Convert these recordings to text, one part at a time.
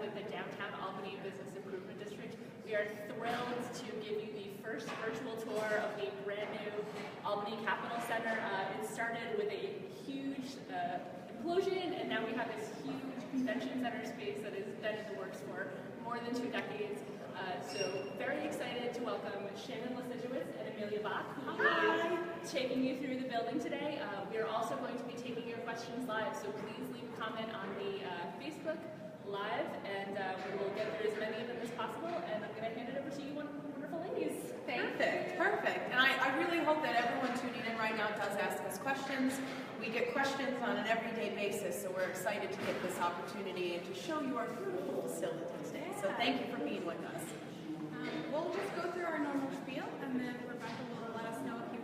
with the Downtown Albany Business Improvement District. We are thrilled to give you the first virtual tour of the brand new Albany Capitol Center. It started with a huge implosion, and now we have this huge convention center space that has been in the works for more than 2 decades. So very excited to welcome Shannon Lasiewicz and Amelia Bach, who will be taking you through the building today. We are also going to be taking your questions live, so please leave a comment on the Facebook Live, and we will get through as many of them as possible, and I'm going to hand it over to you wonderful ladies. Perfect. And I really hope that everyone tuning in right now does ask us questions. We get questions on an everyday basis, so we're excited to get this opportunity and to show you our beautiful facility today. So thank you for being with us. We'll just go through our normal spiel, and then Rebecca will let us know if you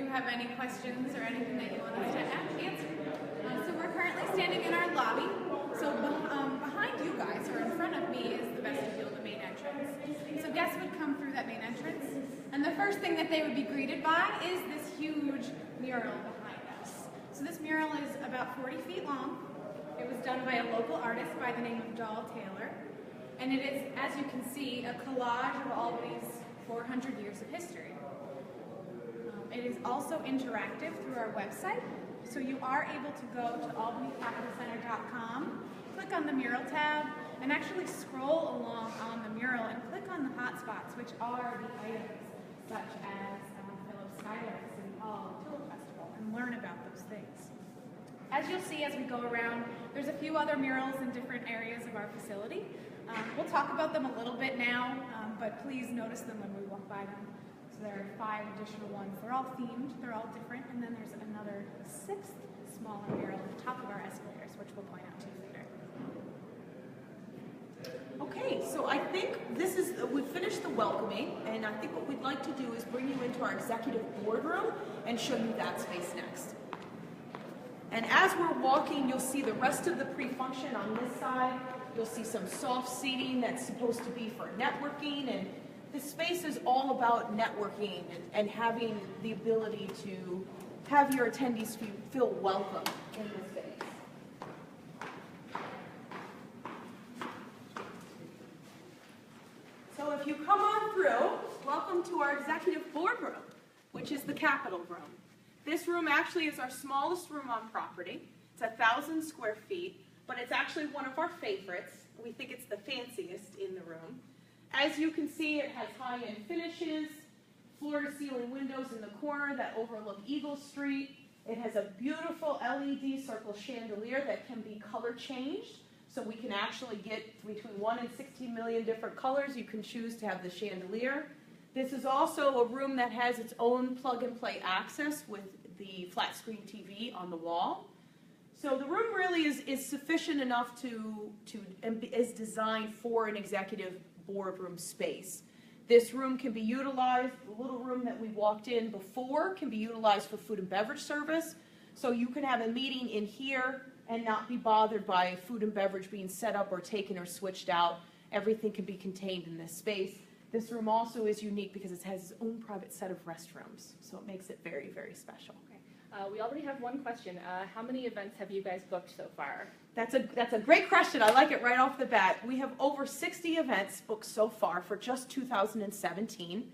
have any questions or anything that you want us to answer. So we're currently standing in our lobby. So behind you guys, or in front of me, is the vestibule, the main entrance. So guests would come through that main entrance, and the first thing that they would be greeted by is this huge mural behind us. So this mural is about 40 feet long. It was done by a local artist by the name of Doll Taylor, and it is, as you can see, a collage of Albany's 400 years of history. It is also interactive through our website, so you are able to go to albanycapitalcenter.com, click on the mural tab, and actually scroll along on the mural and click on the hotspots, which are the items such as Phillips Skylark, City Hall, Tulip Festival, and learn about those things. As you'll see as we go around, there's a few other murals in different areas of our facility. We'll talk about them a little bit now, but please notice them when we walk by them. So there are 5 additional ones. They're all themed, they're all different, and then there's another 6th smaller mural at the top of our escalators, which we'll point out to you later. Okay, so I think we've finished the welcoming, and I think what we'd like to do is bring you into our executive boardroom and show you that space next. And as we're walking, you'll see the rest of the pre-function on this side. You'll see some soft seating that's supposed to be for networking, and this space is all about networking and having the ability to have your attendees feel welcome in this space. So if you come on through, welcome to our executive boardroom, which is the Capitol room. This room actually is our smallest room on property. It's 1,000 square feet, but it's actually one of our favorites. We think it's the fanciest in the room. As you can see, it has high-end finishes, floor-to-ceiling windows in the corner that overlook Eagle Street. It has a beautiful LED circle chandelier that can be color changed, so we can actually get between 1 and 16 million different colors. You can choose to have the chandelier. This is also a room that has its own plug-and-play access with the flat-screen TV on the wall. So the room really is sufficient enough is designed for an executive boardroom space. This room can be utilized, the little room that we walked in before can be utilized for food and beverage service. So you can have a meeting in here and not be bothered by food and beverage being set up or taken or switched out. Everything can be contained in this space. This room also is unique because it has its own private set of restrooms, so it makes it very, very special. Okay. We already have one question. How many events have you guys booked so far? That's a great question. I like it right off the bat. We have over 60 events booked so far for just 2017.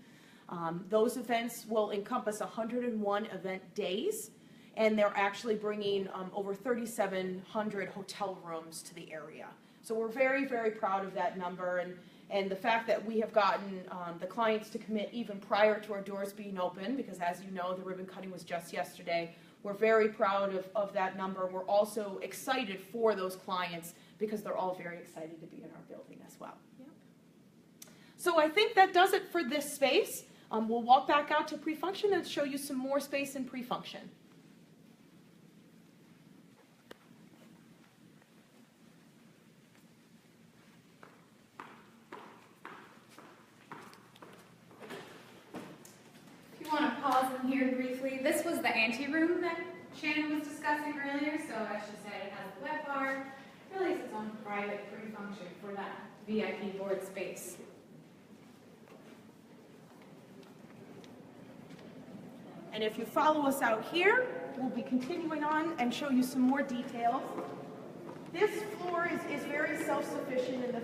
Those events will encompass 101 event days, and they're actually bringing over 3,700 hotel rooms to the area. So we're very, very proud of that number, and the fact that we have gotten the clients to commit even prior to our doors being open, because as you know, the ribbon cutting was just yesterday. We're very proud of that number. We're also excited for those clients because they're all very excited to be in our building as well. Yep. So I think that does it for this space. We'll walk back out to pre-function and show you some more space in pre-function. If you want to pause in here briefly, this was the anteroom that Shannon was discussing earlier. So as she said, it has a wet bar. It really is its own private pre-function for that VIP board space. And if you follow us out here, we'll be continuing on and show you some more details. This floor is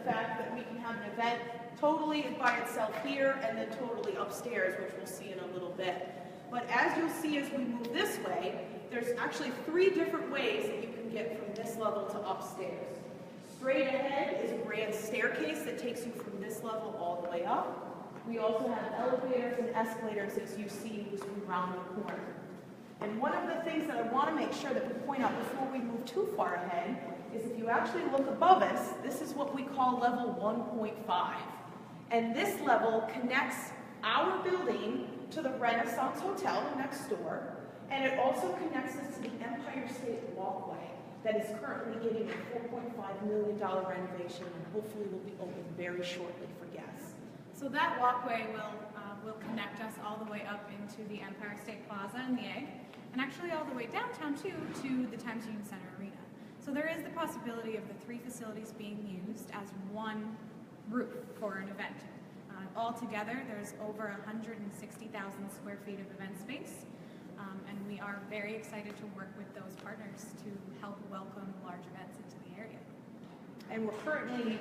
fact that we can have an event totally by itself here and then totally upstairs, which we'll see in a little bit. But as you'll see as we move this way, there's actually 3 different ways that you can get from this level to upstairs. Straight ahead is a grand staircase that takes you from this level all the way up. We also have elevators and escalators as you see as we round the corner. And one of the things that I want to make sure that we point out before we move too far ahead is if you actually look above us, this is what we call level 1.5. And this level connects our building to the Renaissance Hotel next door, and it also connects us to the Empire State Walkway that is currently getting a $4.5 million renovation and hopefully will be open very shortly for guests. So that walkway will connect us all the way up into the Empire State Plaza and the Egg, and actually all the way downtown too to the Times Union Center Arena. So there is the possibility of the 3 facilities being used as one roof for an event. Altogether, there's over 160,000 square feet of event space, and we are very excited to work with those partners to help welcome large events into the area. And we're currently,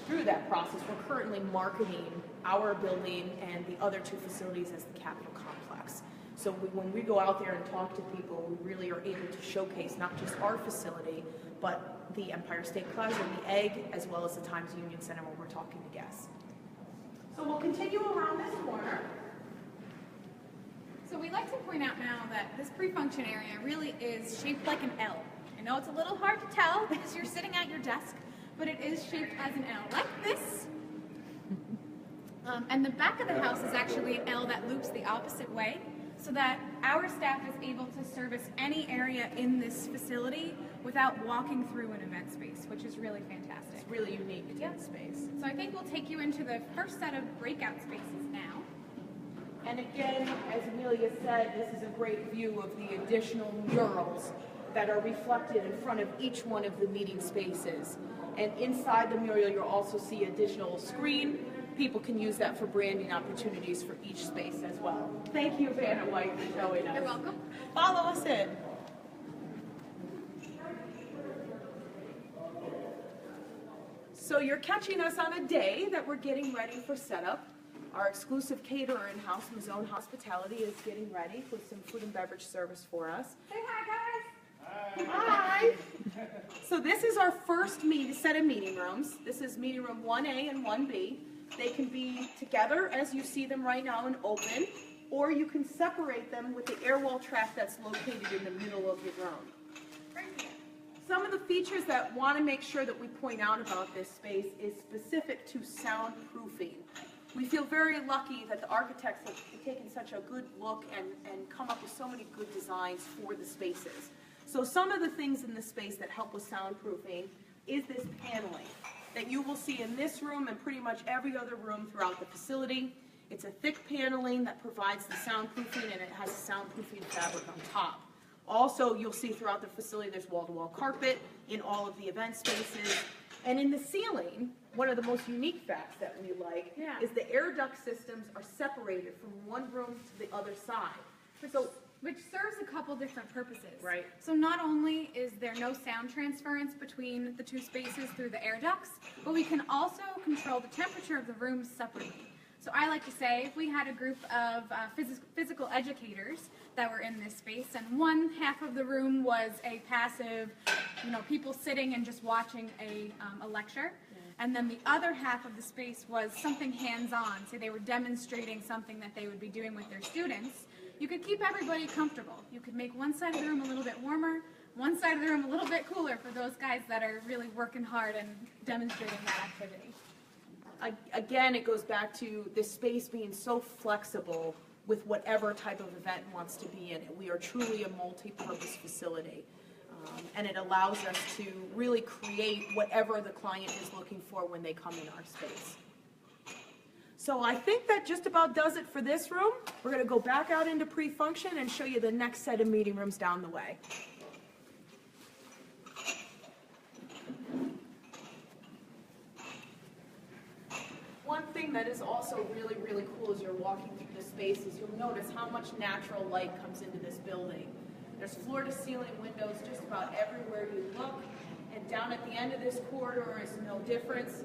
through that process, we're currently marketing our building and the other 2 facilities as the Capitol Complex. So when we go out there and talk to people, we really are able to showcase not just our facility, but the Empire State Plaza and the Egg, as well as the Times Union Center when we're talking to guests. So we'll continue around this corner. So we like to point out now that this pre-function area really is shaped like an L. I know it's a little hard to tell because you're sitting at your desk, but it is shaped as an L, like this. And the back of the house is actually an L that loops the opposite way, so that our staff is able to service any area in this facility without walking through an event space, which is really fantastic. It's really unique to the space. So I think we'll take you into the first set of breakout spaces now. And again, as Amelia said, this is a great view of the additional murals that are reflected in front of each one of the meeting spaces. And inside the mural, you'll also see additional screen. People can use that for branding opportunities for each space as well. Thank you, Vanna White, for showing us. You're welcome. Follow us in. So you're catching us on a day that we're getting ready for setup. Our exclusive caterer in-house, Mazzone Hospitality, is getting ready with some food and beverage service for us. Say hi, guys. Hi. So this is our first set of meeting rooms. This is meeting room 1A and 1B. They can be together as you see them right now and open, or you can separate them with the air wall track that's located in the middle of your room. Some of the features that want to make sure that we point out about this space is specific to soundproofing. We feel very lucky that the architects have taken such a good look and come up with so many good designs for the spaces. So some of the things in the space that help with soundproofing is this paneling that you will see in this room and pretty much every other room throughout the facility. It's a thick paneling that provides the soundproofing, and it has a soundproofing fabric on top. Also, you'll see throughout the facility there's wall-to-wall carpet in all of the event spaces. And in the ceiling, one of the most unique facts that we like is the air duct systems are separated from one room to the other side. Which serves a couple different purposes. Right. So not only is there no sound transference between the 2 spaces through the air ducts, but we can also control the temperature of the rooms separately. So I like to say if we had a group of physical educators that were in this space, and one half of the room was a passive, people sitting and just watching a lecture, and then the other half of the space was something hands-on, so they were demonstrating something that they would be doing with their students. You could keep everybody comfortable. You could make one side of the room a little bit warmer, one side of the room a little bit cooler for those guys that are really working hard and demonstrating that activity. Again, it goes back to this space being so flexible with whatever type of event wants to be in it. We are truly a multi-purpose facility, and it allows us to really create whatever the client is looking for when they come in our space. So I think that just about does it for this room. We're going to go back out into pre-function and show you the next set of meeting rooms down the way. One thing that is also really, really cool as you're walking through the space is you'll notice how much natural light comes into this building. There's floor-to-ceiling windows just about everywhere you look, and down at the end of this corridor is no difference.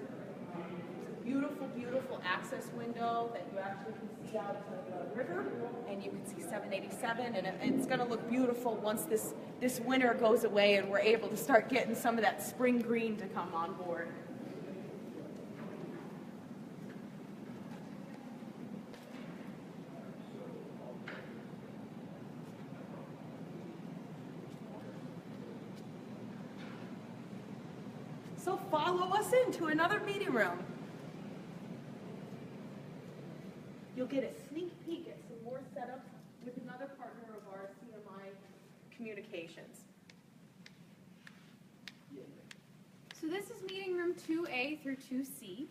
beautiful, beautiful access window that you actually can see out to the river, and you can see 787, and it's going to look beautiful once this winter goes away and we're able to start getting some of that spring green to come on board. So follow us into another meeting room. You'll get a sneak peek at some more setups with another partner of ours, CMI Communications. So this is meeting room 2A through 2C.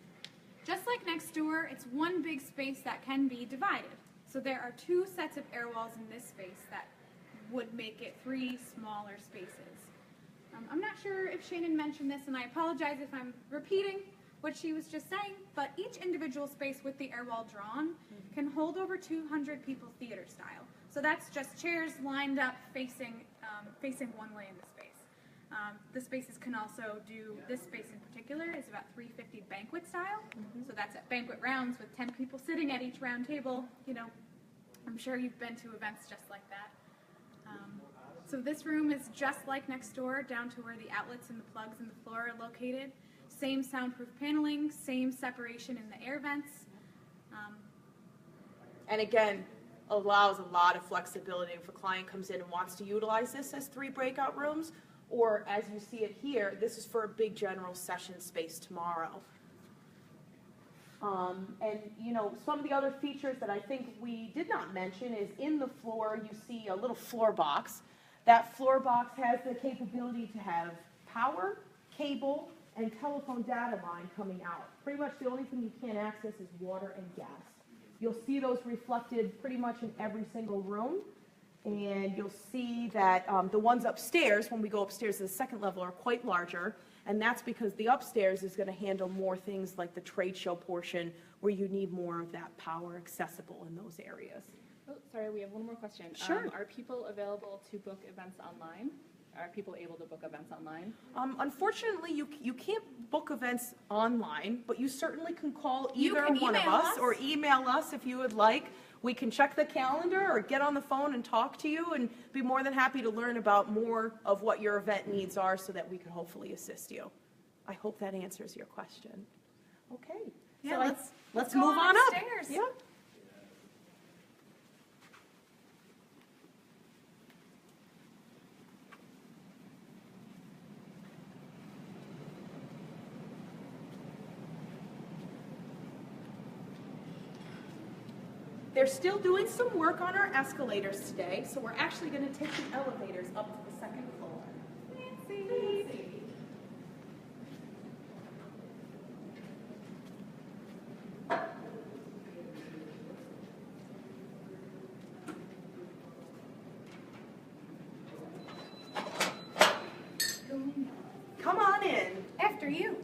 Just like next door, it's one big space that can be divided. So there are two sets of air walls in this space that would make it three smaller spaces. I'm not sure if Shannon mentioned this, and I apologize if I'm repeating what she was just saying, but each individual space with the air wall drawn can hold over 200 people theater style. So that's just chairs lined up facing one way in the space. The spaces can also do, this space in particular is about 350 banquet style. So that's at banquet rounds with 10 people sitting at each round table. You know, I'm sure you've been to events just like that. So this room is just like next door, down to where the outlets and the plugs in the floor are located. Same soundproof paneling, same separation in the air vents. And again, allows a lot of flexibility if a client comes in and wants to utilize this as 3 breakout rooms, or as you see it here, this is for a big general session space tomorrow. And you know, some of the other features that I think we did not mention is in the floor you see a little floor box. That floor box has the capability to have power, cable, and telephone data line coming out. Pretty much the only thing you can't access is water and gas. You'll see those reflected pretty much in every single room. And you'll see that the ones upstairs, when we go upstairs to the second level, are quite larger. And that's because the upstairs is going to handle more things like the trade show portion, where you need more of that power accessible in those areas. Oh, sorry, we have one more question. Sure. Are people available to book events online? Are people able to book events online? Unfortunately, you can't book events online, but you certainly can call You either can one of email us us. or email us if you would like. We can check the calendar or get on the phone and talk to you and be more than happy to learn about more of what your event needs are so that we can hopefully assist you. I hope that answers your question. Okay. Yeah, so let's go move on up. upstairs. Yeah. They're still doing some work on our escalators today, so we're actually going to take the elevators up to the second floor. Nancy. Come on in. After you.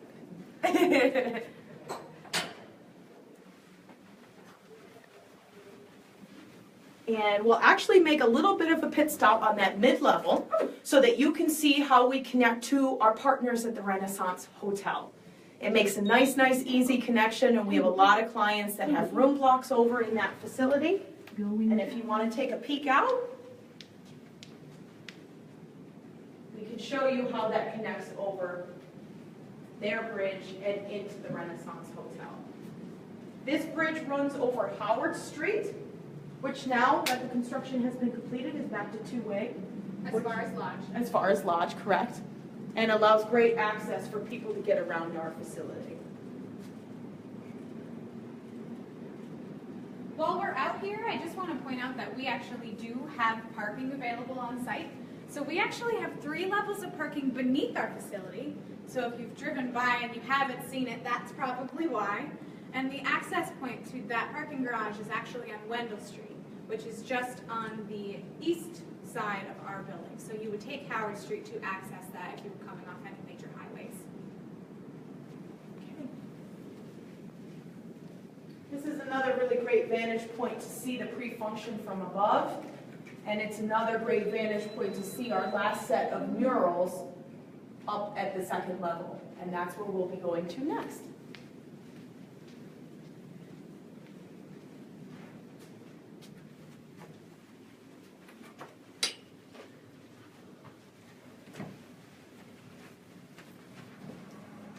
And we'll actually make a little bit of a pit stop on that mid-level so that you can see how we connect to our partners at the Renaissance Hotel. It makes a nice, easy connection, and we have a lot of clients that have room blocks over in that facility. And if you want to take a peek out, we can show you how that connects over their bridge and into the Renaissance Hotel. This bridge runs over Howard Street, which now that the construction has been completed is back to two-way. As far as lodge. As far as lodge, correct. And allows great access for people to get around our facility. While we're out here, I just want to point out that we actually do have parking available on site. So we actually have 3 levels of parking beneath our facility. So if you've driven by and you haven't seen it, that's probably why. And the access point to that parking garage is actually on Wendell Street, which is just on the east side of our building. So you would take Howard Street to access that if you were coming off any major highways. Okay. This is another really great vantage point to see the pre-function from above. And it's another great vantage point to see our last set of murals up at the second level. And that's where we'll be going to next.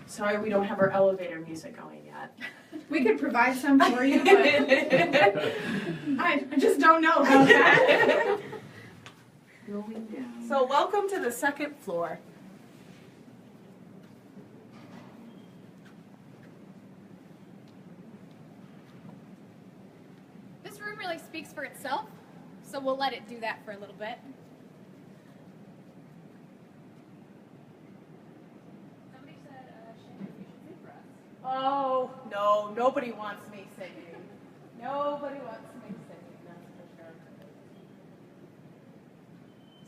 Sorry, we don't have our elevator music going yet. We could provide some for you, but I just don't know about that. Going down. So welcome to the second floor. This room really speaks for itself, so we'll let it do that for a little bit. Somebody said, Shannon, you should sing for us. Oh, no, nobody wants me singing. Nobody wants me singing, that's for sure.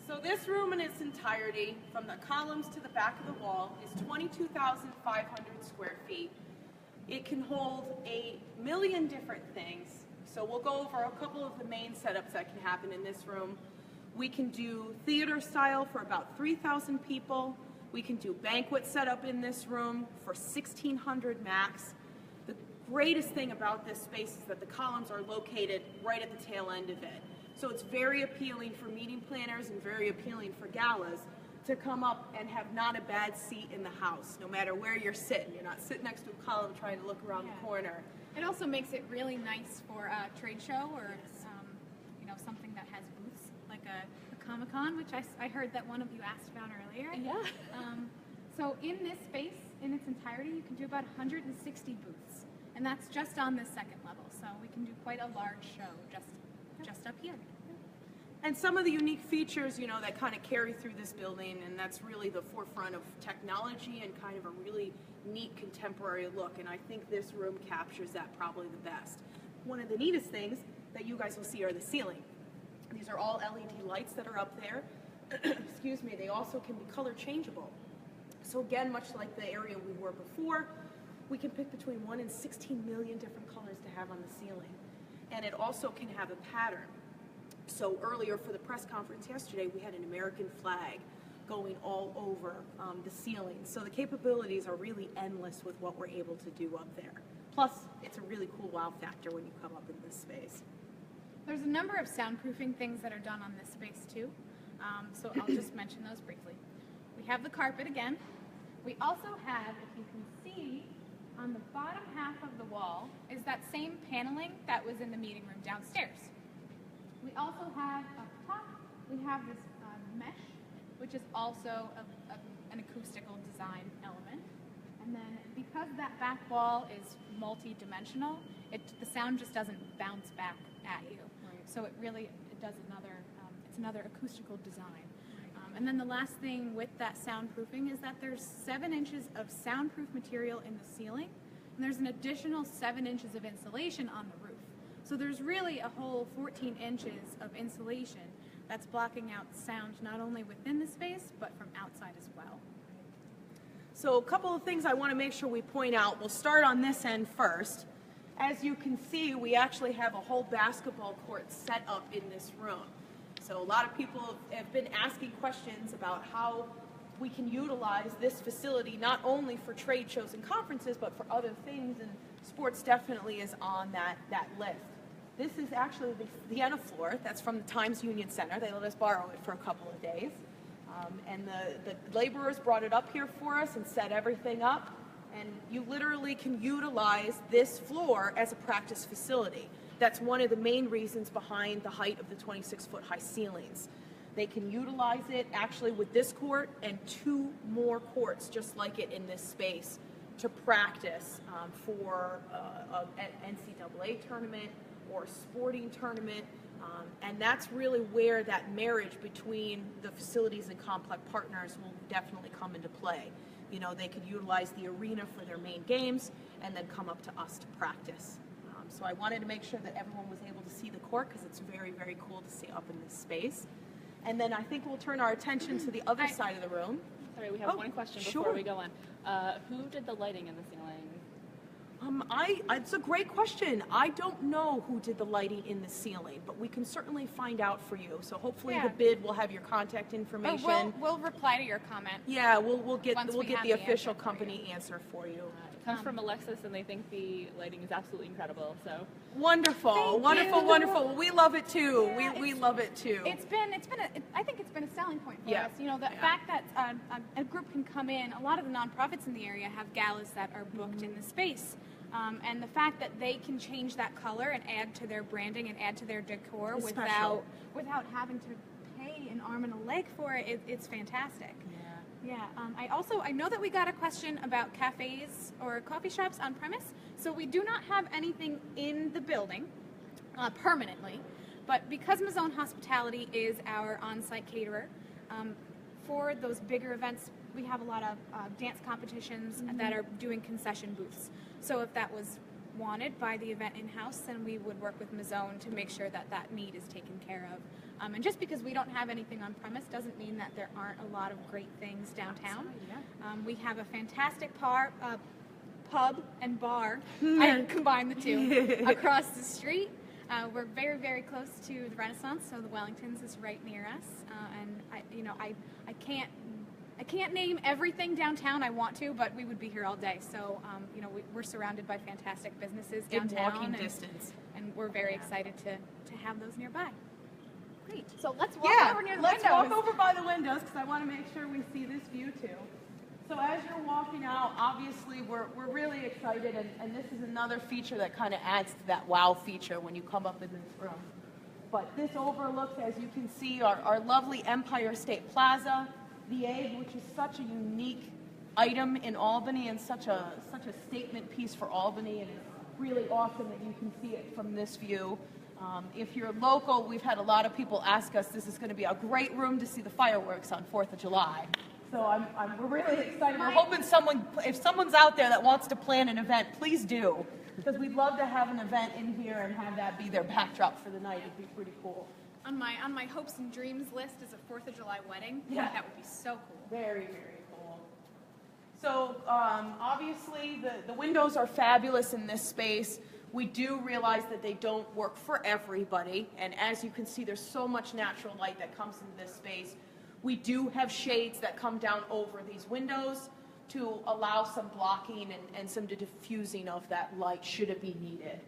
So this room in its entirety, from the columns to the back of the wall, is 22,500 square feet. It can hold 1,000,000 different things. So we'll go over a couple of the main setups that can happen in this room. We can do theater style for about 3,000 people. We can do banquet setup in this room for 1,600 max. The greatest thing about this space is that the columns are located right at the tail end of it. So it's very appealing for meeting planners and very appealing for galas to come up and have not a bad seat in the house, no matter where you're sitting. You're not sitting next to a column trying to look around the corner. It also makes it really nice for a trade show or something that has booths, like a Comic-Con, which I heard that one of you asked about earlier. Yeah. So in this space, in its entirety, you can do about 160 booths, and that's just on this second level. So we can do quite a large show just up here. And some of the unique features, that kind of carry through this building, and that's really the forefront of technology and kind of a really neat contemporary look, and I think this room captures that probably the best. One of the neatest things that you guys will see are the ceiling. These are all LED lights that are up there. Excuse me, they also can be color changeable. So again, much like the area we were before, we can pick between 1 and 16 million different colors to have on the ceiling. And it also can have a pattern. So earlier for the press conference yesterday, we had an American flag going all over the ceiling. So the capabilities are really endless with what we're able to do up there. Plus, it's a really cool wow factor when you come up in this space. There's a number of soundproofing things that are done on this space too. So I'll just mention those briefly. We have the carpet again. We also have, if you can see, on the bottom half of the wall is that same paneling that was in the meeting room downstairs. We also have up top, we have this mesh, which is also an acoustical design element. And then because that back wall is multi-dimensional, the sound just doesn't bounce back at you. Right. So it does it's another acoustical design. And then the last thing with that soundproofing is that there's 7 inches of soundproof material in the ceiling, and there's an additional 7 inches of insulation on the roof. So there's really a whole 14 inches of insulation that's blocking out sound not only within the space, but from outside as well. So a couple of things I want to make sure we point out. We'll start on this end first. As you can see, we actually have a whole basketball court set up in this room. So a lot of people have been asking questions about how we can utilize this facility not only for trade shows and conferences, but for other things, and sports definitely is on that list. This is actually the Vienna floor. That's from the Times Union Center. They let us borrow it for a couple of days. And the laborers brought it up here for us and set everything up. And you literally can utilize this floor as a practice facility. That's one of the main reasons behind the height of the 26-foot high ceilings. They can utilize it actually with this court and 2 more courts just like it in this space to practice for an NCAA tournament or sporting tournament. And that's really where that marriage between the facilities and complex partners will definitely come into play. They could utilize the arena for their main games and then come up to us to practice. So I wanted to make sure that everyone was able to see the court because it's very, very cool to see up in this space. And then I think we'll turn our attention to the other side of the room. Sorry, we have one question before we go on. Who did the lighting in the ceiling? It's a great question. I don't know who did the lighting in the ceiling, but we can certainly find out for you. So hopefully the bid will have your contact information. We'll reply to your comment. Yeah, we'll get Once we have the the official answer for company answer for you. It comes from Alexis, and they think the lighting is absolutely incredible. So Wonderful, Thank wonderful, you. wonderful. Well, we love it too. Yeah, we love it too. I think it's been a selling point for Yeah. us. You know, the fact that a group can come in. A lot of the nonprofits in the area have galas that are booked in the space. And the fact that they can change that color and add to their branding and add to their decor It's without special. having to pay an arm and a leg for it, it's fantastic. Yeah. I know that we got a question about cafes or coffee shops on premise. So we do not have anything in the building permanently, but because Mazzone Hospitality is our on-site caterer, for those bigger events, we have a lot of dance competitions that are doing concession booths. So if that was wanted by the event in-house, then we would work with Mazzone to make sure that that need is taken care of. And just because we don't have anything on premise doesn't mean that there aren't a lot of great things downtown. We have a fantastic pub and bar. I combine the two across the street. We're very, very close to the Renaissance, so the Wellingtons is right near us. And I can't name everything downtown. I want to, but we would be here all day. So, we're surrounded by fantastic businesses downtown. In walking distance. And we're very excited to have those nearby. Great. So let's walk over near the let's windows. walk over by the windows because I want to make sure we see this view too. So as you're walking out, obviously we're really excited, and this is another feature that kind of adds to that wow feature when you come up in this room. But this overlooks, as you can see, our lovely Empire State Plaza, the egg, which is such a unique item in Albany and such a statement piece for Albany, and it's really awesome that you can see it from this view. If you're local, we've had a lot of people ask us, this is going to be a great room to see the fireworks on 4th of July. So we're really excited. We're hoping if someone's out there that wants to plan an event, please do. Because we'd love to have an event in here and have that be their backdrop for the night. It'd be pretty cool. On my hopes and dreams list is a 4th of July wedding. Yeah. That would be so cool. Very, very cool. So obviously the windows are fabulous in this space. We do realize that they don't work for everybody. And as you can see, there's so much natural light that comes into this space. We do have shades that come down over these windows to allow some blocking and some diffusing of that light should it be needed.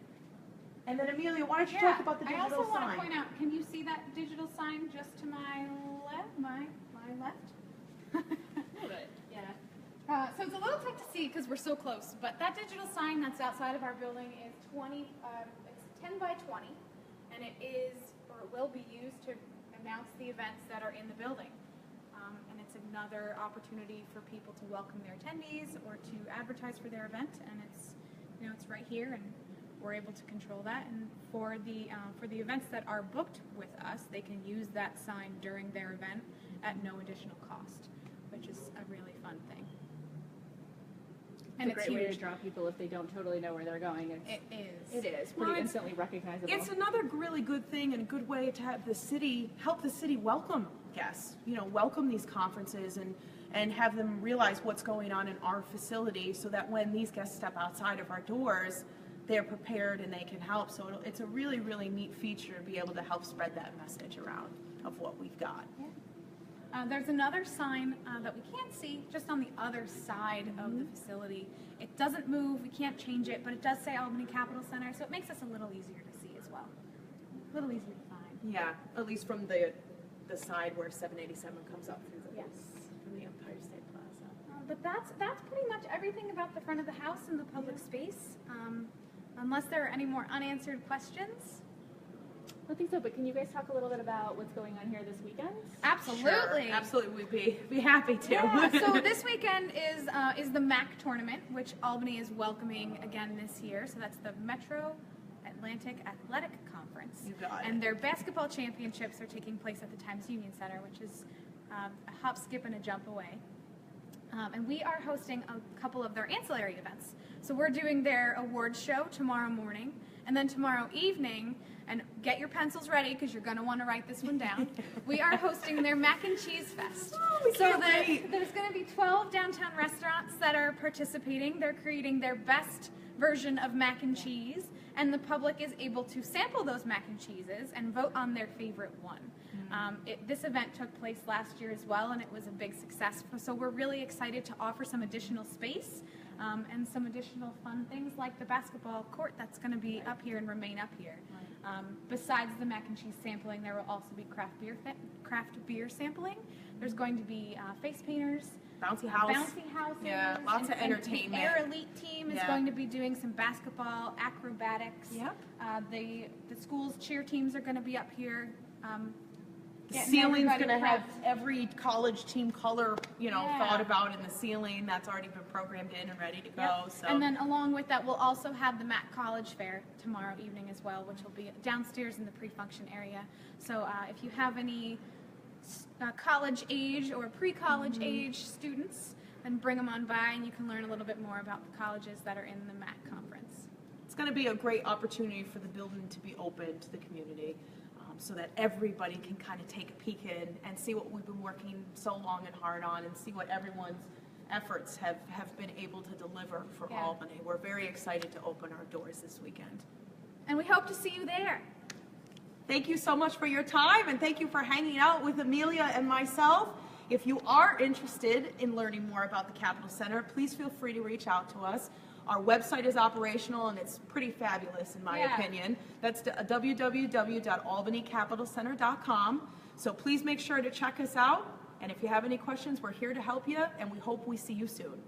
And then Amelia, why don't you talk about the digital sign? I also want to point out, can you see that digital sign just to my left? My left? a little bit. Yeah. So it's a little tough to see because we're so close, but that digital sign that's outside of our building is it's 10 by 20, and it will be used to announce the events that are in the building. And it's another opportunity for people to welcome their attendees or to advertise for their event, and it's right here, and we're able to control that. And for the events that are booked with us, they can use that sign during their event at no additional cost, which is a really fun thing. And it's a great way to draw people if they don't totally know where they're going. It is. It is pretty instantly recognizable. It's another really good thing and a good way to have help the city welcome guests. Welcome these conferences and have them realize what's going on in our facility, so that when these guests step outside of our doors, they're prepared and they can help. So it's a really, really neat feature to be able to help spread that message around of what we've got. Yeah. There's another sign that we can't see just on the other side of the facility. It doesn't move, we can't change it, but it does say Albany Capital Center, so it makes us a little easier to see as well. A little easier to find. Yeah, at least from the side where 787 comes up through from the Empire State Plaza. But that's pretty much everything about the front of the house and the public space. Unless there are any more unanswered questions. I don't think so, but can you guys talk a little bit about what's going on here this weekend? Absolutely. Sure, absolutely, we'd be happy to. Yeah, so this weekend is the MAC tournament, which Albany is welcoming again this year. So that's the Metro Atlantic Athletic Conference. You got it. And their basketball championships are taking place at the Times Union Center, which is a hop, skip, and a jump away. And we are hosting a couple of their ancillary events. So we're doing their awards show tomorrow morning, and then tomorrow evening, and get your pencils ready because you're going to want to write this one down, we are hosting their Mac and Cheese Fest. Wait. There's going to be 12 downtown restaurants that are participating. They're creating their best version of mac and cheese, and the public is able to sample those mac and cheeses and vote on their favorite one. This event took place last year as well, and it was a big success. So we're really excited to offer some additional space and some additional fun things like the basketball court that's going to be up here and remain up here. Besides the mac and cheese sampling, there will also be craft beer sampling. There's going to be face painters, Bouncy houses. Yeah, lots of and entertainment. The Air Elite team is going to be doing some basketball, acrobatics. Yep. The school's cheer teams are going to be up here. The ceiling's going to have every college team color, thought about in the ceiling. That's already been programmed in and ready to go. Yep. So. And then along with that, we'll also have the Mac College Fair tomorrow evening as well, which will be downstairs in the pre-function area. So if you have any college age or pre-college age students, then bring them on by and you can learn a little bit more about the colleges that are in the MAC conference. It's going to be a great opportunity for the building to be open to the community so that everybody can kind of take a peek in and see what we've been working so long and hard on and see what everyone's efforts have been able to deliver for Albany. We're very excited to open our doors this weekend. And we hope to see you there. Thank you so much for your time, and thank you for hanging out with Amelia and myself. If you are interested in learning more about the Capitol Center, please feel free to reach out to us. Our website is operational, and it's pretty fabulous in my opinion. That's www.albanycapitalcenter.com. So please make sure to check us out, and if you have any questions, we're here to help you, and we hope we see you soon.